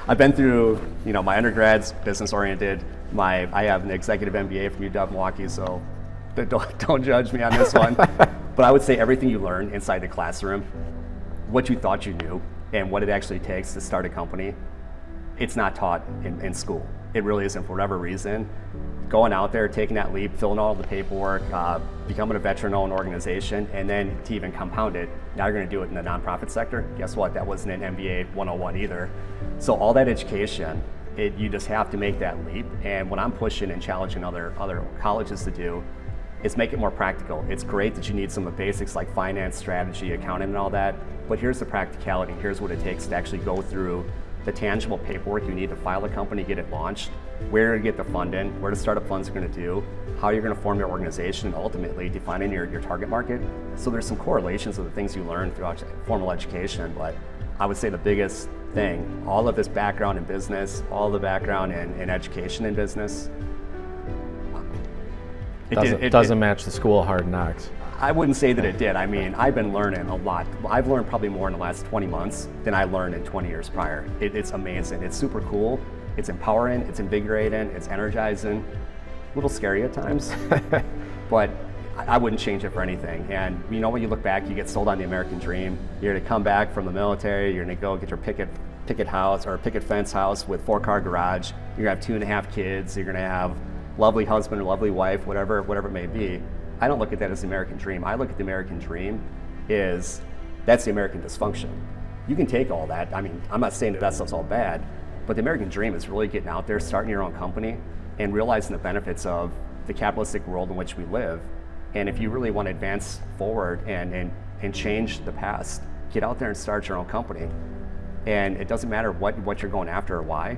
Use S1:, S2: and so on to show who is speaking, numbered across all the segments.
S1: I've been through, my undergrad's business oriented. I have an executive MBA from UW Milwaukee, so don't judge me on this one. But I would say everything you learn inside the classroom, what you thought you knew, and what it actually takes to start a company, it's not taught in school. It really isn't for whatever reason. Going out there, taking that leap, filling out all the paperwork, becoming a veteran-owned organization, and then to even compound it, now you're going to do it in the nonprofit sector. Guess what? That wasn't an MBA 101 either. So all that education, you just have to make that leap. And what I'm pushing and challenging other colleges to do is make it more practical. It's great that you need some of the basics like finance, strategy, accounting, and all that. But here's the practicality. Here's what it takes to actually go through the tangible paperwork you need to file a company, get it launched, where to get the funding, where the startup funds are going to do, how you're going to form your organization, and ultimately defining your target market. So there's some correlations of the things you learn throughout formal education, but I would say the biggest thing, all of this background in business, all the background in education in business,
S2: it doesn't match the school of hard knocks.
S1: I wouldn't say that it did. I mean, I've been learning a lot. I've learned probably more in the last 20 months than I learned in 20 years prior. It's amazing. It's super cool. It's empowering. It's invigorating. It's energizing. A little scary at times, but I wouldn't change it for anything. And when you look back, you get sold on the American dream. You're going to come back from the military. You're going to go get your picket house or picket fence house with 4-car garage. You're going to have 2.5 kids. You're going to have lovely husband or lovely wife, whatever it may be. I don't look at that as the American dream. I look at the American dream that's the American dysfunction. You can take all that. I mean, I'm not saying that stuff's all bad, but the American dream is really getting out there, starting your own company, and realizing the benefits of the capitalistic world in which we live. And if you really want to advance forward and change the past, get out there and start your own company. And it doesn't matter what you're going after or why,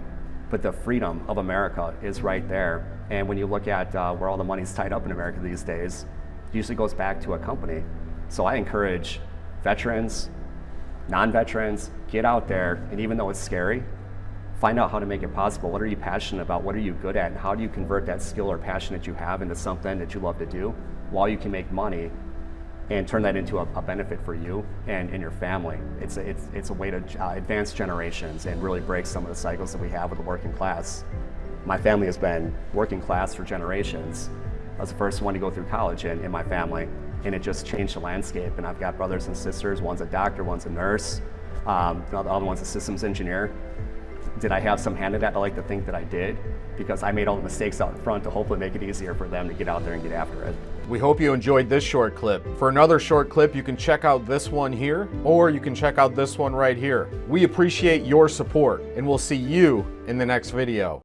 S1: but the freedom of America is right there. And when you look at where all the money's tied up in America these days, it usually goes back to a company. So I encourage veterans, non-veterans, get out there, and even though it's scary, find out how to make it possible. What are you passionate about? What are you good at? And how do you convert that skill or passion that you have into something that you love to do while you can make money and turn that into a benefit for you and your family? It's a way to advance generations and really break some of the cycles that we have with the working class. My family has been working class for generations. I was the first one to go through college in my family, and it just changed the landscape. And I've got brothers and sisters. One's a doctor, one's a nurse, the other one's a systems engineer. Did I have some hand in that? I like to think that I did, because I made all the mistakes out in front to hopefully make it easier for them to get out there and get after it.
S3: We hope you enjoyed this short clip. For another short clip, you can check out this one here, or you can check out this one right here. We appreciate your support, and we'll see you in the next video.